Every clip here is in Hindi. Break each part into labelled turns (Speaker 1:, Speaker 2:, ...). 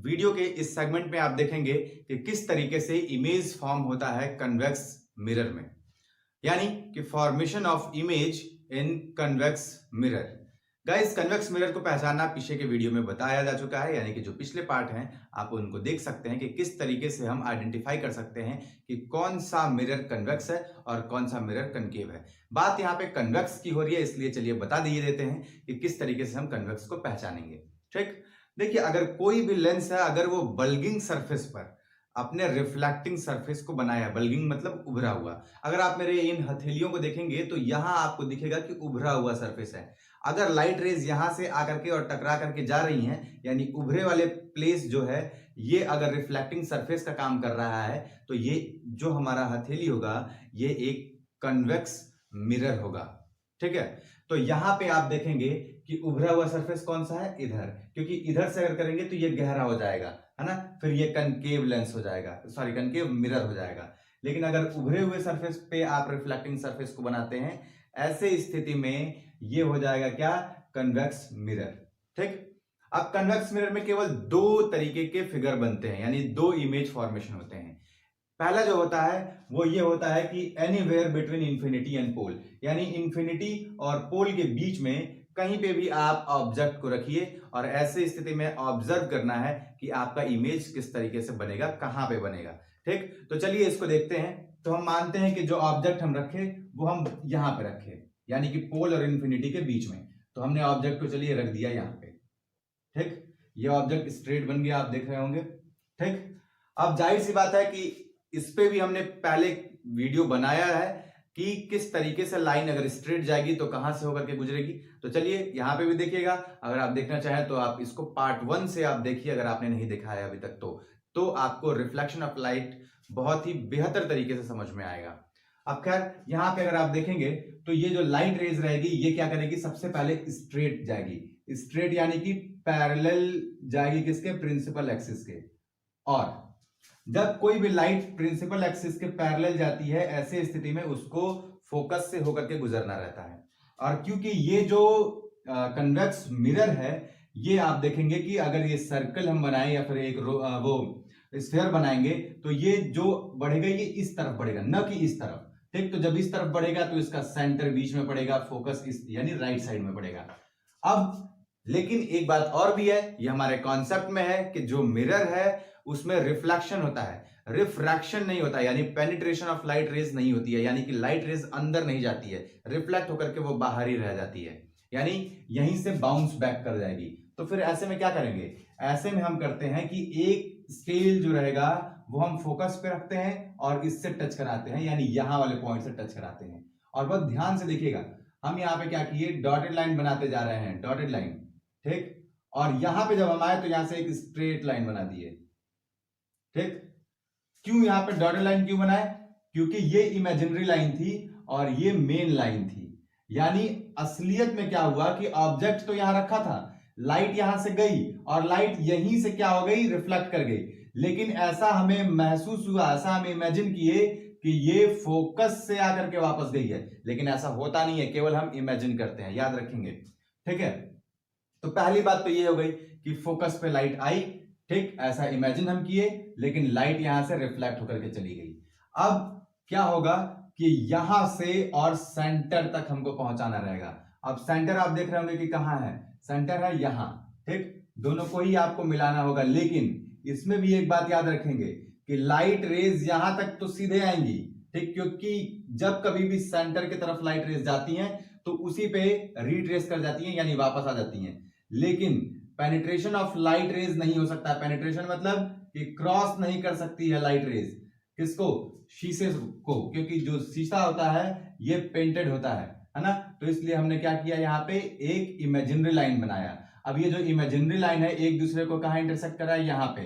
Speaker 1: वीडियो के इस सेगमेंट में आप देखेंगे कि किस तरीके से इमेज फॉर्म होता है कन्वेक्स मिरर में, यानी कि formation of image in convex mirror. Guys, convex mirror को पहचानना पीछे के वीडियो में बताया जा चुका है, यानी कि जो पिछले पार्ट हैं आप उनको देख सकते हैं कि किस तरीके से हम आइडेंटिफाई कर सकते हैं कि कौन सा मिरर कन्वेक्स है और कौन सा मिरर कनकेव है। बात यहाँ पे कन्वेक्स की हो रही है, इसलिए चलिए बता दिए देते हैं कि किस तरीके से हम कन्वेक्स को पहचानेंगे। ठीक, देखिए, अगर कोई भी लेंस है, अगर वो बल्गिंग सरफेस पर अपने रिफ्लेक्टिंग सरफेस को बनाया, बल्गिंग मतलब उभरा हुआ, अगर आप मेरे इन हथेलियों को देखेंगे तो यहां आपको दिखेगा कि उभरा हुआ सरफेस है। अगर लाइट रेज यहां से आकर के और टकरा करके जा रही हैं, यानी उभरे वाले प्लेस जो है ये अगर रिफ्लेक्टिंग सरफेस का काम कर रहा है, तो ये जो हमारा हथेली होगा ये एक कन्वेक्स मिरर होगा। ठीक है, तो यहां पे आप देखेंगे कि उभरा हुआ सरफेस कौन सा है, इधर, क्योंकि इधर से अगर करेंगे तो ये गहरा हो जाएगा, है ना, फिर ये कनकेव लेंस हो जाएगा, सॉरी कनकेव मिरर हो जाएगा। लेकिन अगर उभरे हुए सरफेस पे आप रिफ्लेक्टिंग सरफेस को बनाते हैं, ऐसे स्थिति में ये हो जाएगा क्या, कन्वेक्स मिरर। ठीक, अब कन्वेक्स मिरर में केवल दो तरीके के फिगर बनते हैं, यानी दो इमेज फॉर्मेशन होते हैं। पहला जो होता है वो ये होता है कि anywhere between infinity and pole, यानी इंफिनिटी और पोल के बीच में कहीं पे भी आप ऑब्जेक्ट को रखिए और ऐसे स्थिति में ऑब्जर्व करना है कि आपका इमेज किस तरीके से बनेगा, कहां पे बनेगा। ठीक, तो चलिए इसको देखते हैं। तो हम मानते हैं कि जो ऑब्जेक्ट हम रखे वो हम यहां पे रखे, यानी कि पोल और इंफिनिटी के बीच में। तो हमने ऑब्जेक्ट को चलिए रख दिया यहां पे। ठीक, ये ऑब्जेक्ट स्ट्रेट बन गया, आप देख रहे होंगे। ठीक, अब जाहिर सी बात है कि इस पे भी हमने पहले वीडियो बनाया है कि किस तरीके से लाइन अगर स्ट्रेट जाएगी तो कहां से होकर के गुजरेगी। तो चलिए यहां पे भी देखिएगा, अगर आप देखना चाहें तो आप इसको पार्ट 1 से आप देखिए, अगर आपने नहीं देखा है अभी तक तो आपको रिफ्लेक्शन ऑफ लाइट बहुत ही बेहतर तरीके से समझ में आएगा। अब खैर यहां पे अगर आप देखेंगे तो ये जो लाइट रेज रहेगी ये क्या करेगी, सबसे पहले स्ट्रेट जाएगी, स्ट्रेट यानी कि पैरेलल जाएगी किसके, प्रिंसिपल एक्सिस के। और जब कोई भी लाइट प्रिंसिपल एक्सिस के पैरेलल जाती है, ऐसे स्थिति में उसको फोकस से होकर के गुजरना रहता है। और क्योंकि ये जो कन्वेक्स मिरर है, ये आप देखेंगे कि अगर ये सर्कल हम बनाएं या फिर एक वो स्फीयर बनाएंगे तो ये जो बढ़ेगा ये इस तरफ बढ़ेगा, न कि इस तरफ। ठीक, तो जब इस तरफ बढ़ेगा तो इसका सेंटर बीच में पड़ेगा, फोकस इस यानी राइट साइड में पड़ेगा। अब लेकिन एक बात और भी है, ये हमारे कॉन्सेप्ट में है कि जो मिरर है उसमें रिफ्लेक्शन होता है, रिफ्रैक्शन नहीं होता, यानी पेनिट्रेशन ऑफ लाइट रेज नहीं होती है, यानी कि लाइट रेज अंदर नहीं जाती है, रिफ्लेक्ट होकर के वो बाहर ही रह जाती है, यानी यहीं से बाउंस बैक कर जाएगी। तो फिर ऐसे में क्या करेंगे, ऐसे में हम करते हैं कि एक स्केल जो रहेगा वो हम फोकस पे रखते हैं और इससे टच कराते हैं, यानी यहां वाले पॉइंट से टच कराते हैं। और बहुत ध्यान से देखिएगा, हम यहाँ पे क्या किए, डॉटेड लाइन बनाते जा रहे हैं, डॉटेड लाइन। ठीक, और यहां पे जब हम आए तो यहां से एक स्ट्रेट लाइन बना दिए। ठीक, क्यों यहां पे डॉटेड लाइन क्यों बनाए, क्योंकि ये इमेजिनरी लाइन थी और ये मेन लाइन थी। यानी असलियत में क्या हुआ कि ऑब्जेक्ट तो यहां रखा था, लाइट यहां से गई और लाइट यहीं से क्या हो गई, रिफ्लेक्ट कर गई। लेकिन ऐसा हमें महसूस हुआ, ऐसा हम इमेजिन किए कि ये फोकस से आकर के वापस गई है, लेकिन ऐसा होता नहीं है, केवल हम इमेजिन करते हैं, याद रखेंगे। ठीक है, तो पहली बात तो ये हो गई कि फोकस पे लाइट आई। ठीक, ऐसा इमेजिन हम किए, लेकिन लाइट यहां से रिफ्लेक्ट होकर के चली गई। अब क्या होगा कि यहां से और सेंटर तक हमको पहुंचाना रहेगा। अब सेंटर आप देख रहे होंगे कि कहां है, सेंटर है यहां। ठीक, दोनों को ही आपको मिलाना होगा, लेकिन इसमें भी एक बात याद रखेंगे कि लाइट रेज यहां तक तो सीधे आएंगी। ठीक, क्योंकि जब कभी भी सेंटर की तरफ लाइट रेज जाती हैं तो उसी पे रिट्रेस कर जाती हैं, यानी वापस आ जाती हैं। लेकिन पेनिट्रेशन ऑफ लाइट रेज नहीं हो सकता। पेनिट्रेशन मतलब कि क्रॉस नहीं कर सकती है लाइट रेज, किसको, शीशे को, क्योंकि जो शीशा होता है ये पेंटेड होता है ना। तो इसलिए हमने क्या किया, यहाँ पे एक इमेजिनरी लाइन बनाया। अब ये जो इमेजिनरी लाइन है एक दूसरे को कहां इंटरसेक्ट कर रहा है, यहाँ पे।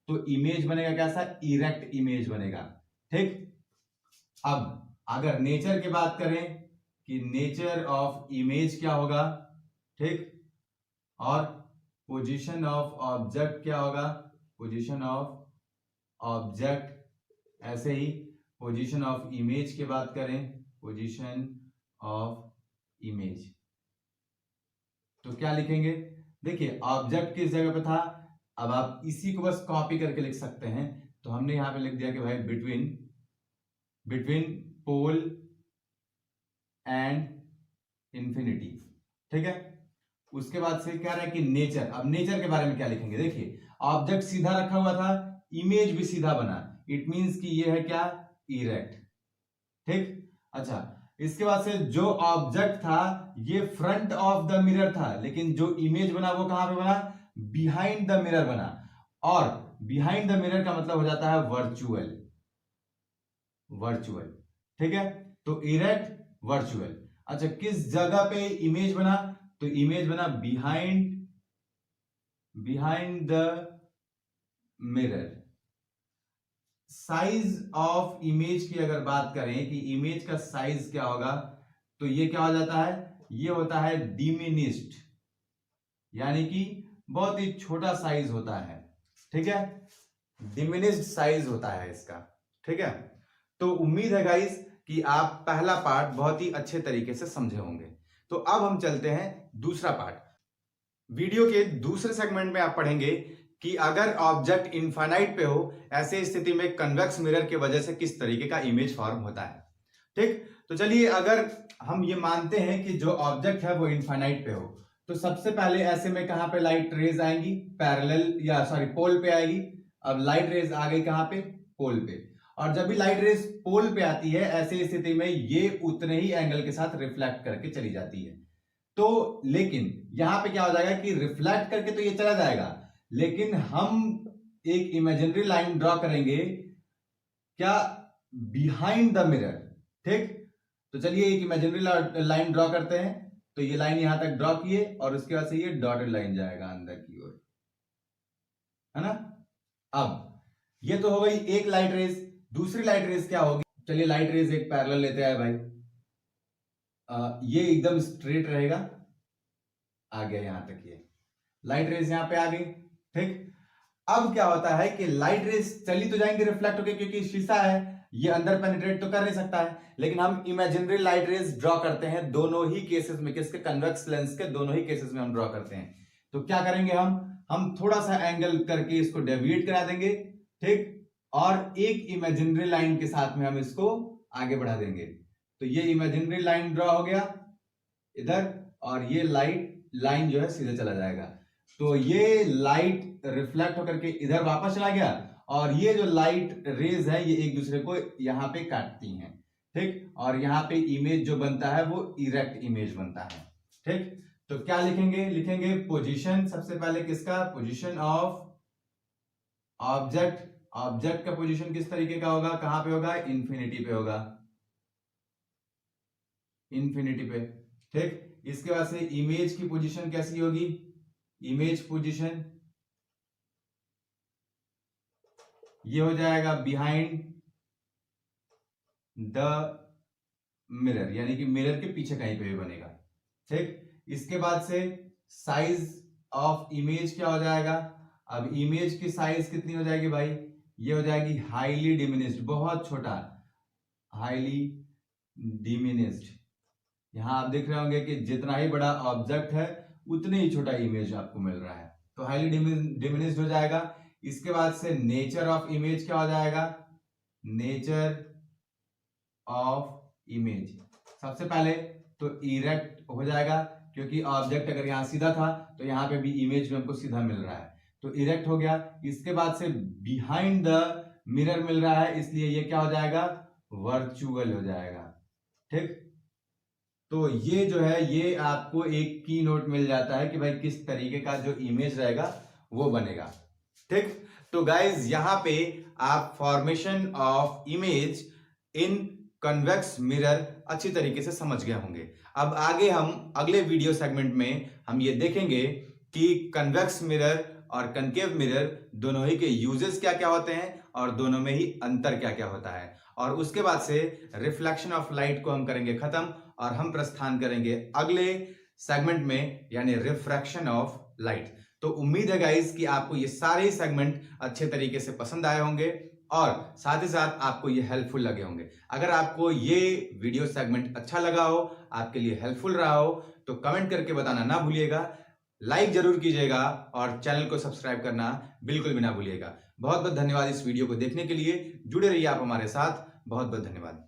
Speaker 1: तो इमेज बनेगा कैसा, इरेक्ट इमेज बनेगा। ठीक, अब अगर नेचर की बात करें कि नेचर ऑफ इमेज क्या होगा, ठीक, और पोजीशन ऑफ ऑब्जेक्ट क्या होगा, पोजीशन ऑफ ऑब्जेक्ट। ऐसे ही पोजीशन ऑफ इमेज की बात करें, पोजीशन ऑफ इमेज, तो क्या लिखेंगे, देखिए ऑब्जेक्ट किस जगह पे था, अब आप इसी को बस कॉपी करके लिख सकते हैं। तो हमने यहां पे लिख दिया कि भाई बिटवीन पोल एंड इंफिनिटी, ठीक है। उसके बाद से क्या रहा है कि नेचर। अब नेचर के बारे में क्या लिखेंगे, देखिए ऑब्जेक्ट सीधा रखा हुआ था, इमेज भी सीधा बना, इट मींस कि ये है क्या, इरेक्ट, ठीक। अच्छा, इसके बाद से जो ऑब्जेक्ट था ये फ्रंट ऑफ द मिरर था, लेकिन जो इमेज बना वो कहां पे बना, बिहाइंड द मिरर बना। और बिहाइंड द मिरर का मतलब हो जाता है वर्चुअल, ठीक है। तो इरेक्ट, वर्चुअल। अच्छा, किस जगह पे इमेज बना, तो इमेज बना behind the mirror. Size of image की अगर बात करें कि इमेज का साइज क्या होगा, तो ये क्या हो जाता है, ये होता है डिमिनिश्ड, यानी कि बहुत ही छोटा साइज होता है, ठीक है। डिमिनिश्ड साइज होता है इसका, ठीक है। तो उम्मीद है गाइस कि आप पहला पार्ट बहुत ही अच्छे तरीके से समझे होंगे। तो अब हम चलते हैं दूसरा पार्ट। वीडियो के दूसरे सेगमेंट में आप पढ़ेंगे कि अगर ऑब्जेक्ट इनफाइनाइट पे हो, ऐसे स्थिति में कन्वेक्स मिरर की वजह से किस तरीके का इमेज फॉर्म होता है, ठीक। तो चलिए, अगर हम ये मानते हैं कि जो ऑब्जेक्ट है वो इनफाइनाइट पे हो, तो सबसे पहले ऐसे में कहां पे लाइट रेज आएंगी, पैरेलल या सॉरी पोल पे आएगी। अब लाइट रेज आ गई कहां पे, पोल पे। और जब भी लाइट रेज पोल पे आती है, ऐसे स्थिति में ये उतने ही एंगल के साथ रिफ्लेक्ट करके चली जाती है। तो लेकिन यहां पे क्या हो जाएगा कि रिफ्लेक्ट करके तो ये चला जाएगा, लेकिन हम एक इमेजिनरी लाइन ड्रॉ करेंगे क्या, बिहाइंड द मिरर, ठीक। तो चलिए एक इमेजिनरी लाइन ड्रॉ करते हैं। तो ये लाइन यहां तक ड्रॉ किए और उसके बाद से ये डॉटेड लाइन जाएगा अंदर की ओर, है ना। अब ये तो हो गई एक लाइट रेज। दूसरी लाइट रेज क्या होगी, चलिए लाइट रेज एक पैरेलल लेते हैं भाई। ये एकदम स्ट्रेट रहेगा, आ गया यहां तक, ये लाइट रेज यहां पे आ गई, ठीक। अब क्या होता है कि लाइट रेज चली तो जाएंगे रिफ्लेक्ट होकर, क्योंकि शीशा है, ये अंदर पेनिट्रेट तो कर नहीं सकता है। लेकिन हम इमेजिनरी लाइट रेज ड्रॉ करते हैं दोनों ही केसेस में, किसके, कन्वेक्स लेंस के दोनों ही केसेस में हम ड्रॉ करते हैं। तो क्या करेंगे, हम थोड़ा सा एंगल करके इसको डेविएट करा देंगे, ठीक। और एक इमेजिनरी लाइन के साथ में हम इसको आगे बढ़ा देंगे। तो ये इमेजिनरी लाइन ड्रॉ हो गया इधर, और ये लाइट लाइन जो है सीधे चला जाएगा। तो ये लाइट रिफ्लेक्ट होकर के इधर वापस चला गया, और ये जो लाइट रेज है ये एक दूसरे को यहां पे काटती हैं, ठीक। और यहां पे इमेज जो बनता है वो इरेक्ट इमेज बनता है, ठीक। तो क्या लिखेंगे पोजीशन, सबसे पहले किसका, पोजीशन ऑफ ऑब्जेक्ट। ऑब्जेक्ट का पोजीशन किस तरीके का होगा, कहां पे होगा, इंफिनिटी पे होगा, इंफिनिटी पे, ठीक। इसके बाद से इमेज की पोजीशन कैसी होगी, इमेज पोजीशन ये हो जाएगा बिहाइंड द मिरर, यानी कि मिरर के पीछे कहीं पे भी बनेगा, ठीक। इसके बाद से साइज ऑफ इमेज क्या हो जाएगा, अब इमेज की साइज कितनी हो जाएगी भाई, ये हो जाएगी हाईली डिमिनिश्ड, बहुत छोटा, हाईली डिमिनिश्ड। यहां आप देख रहे होंगे कि जितना ही बड़ा ऑब्जेक्ट है उतने ही छोटा इमेज आपको मिल रहा है, तो हाईली डिमिनिश्ड हो जाएगा। इसके बाद से नेचर ऑफ इमेज क्या हो जाएगा, नेचर ऑफ इमेज सबसे पहले तो इरेक्ट हो जाएगा, क्योंकि ऑब्जेक्ट अगर यहां सीधा था तो यहां पे भी इमेज में हमको सीधा मिल रहा है, तो इरेक्ट हो गया। इसके बाद से बिहाइंड द मिरर मिल रहा है, इसलिए ये क्या हो जाएगा, वर्चुअल हो जाएगा, ठीक। तो ये जो है ये आपको एक की नोट मिल जाता है कि भाई किस तरीके का जो इमेज रहेगा वो बनेगा, ठीक। तो गाइज यहां पे आप formation of image in convex mirror अच्छी तरीके से समझ गए होंगे। अब आगे हम अगले वीडियो सेगमेंट में हम ये देखेंगे कि कन्वेक्स मिरर और कनकेव मिरर दोनों ही के यूजेस क्या क्या होते हैं और दोनों में ही अंतर क्या क्या होता है, और उसके बाद से रिफ्लेक्शन ऑफ लाइट को हम करेंगे खत्म और हम प्रस्थान करेंगे अगले सेगमेंट में, यानी रिफ्रैक्शन ऑफ लाइट। तो उम्मीद है गाइस कि आपको ये सारे सेगमेंट अच्छे तरीके से पसंद आए होंगे और साथ ही साथ आपको ये हेल्पफुल लगे होंगे। अगर आपको ये वीडियो सेगमेंट अच्छा लगा हो, आपके लिए हेल्पफुल रहा हो, तो कमेंट करके बताना ना भूलिएगा। लाइक जरूर कीजिएगा और चैनल को सब्सक्राइब करना बिल्कुल भी ना भूलिएगा। बहुत बहुत धन्यवाद इस वीडियो को देखने के लिए। जुड़े रहिए आप हमारे साथ। बहुत बहुत धन्यवाद।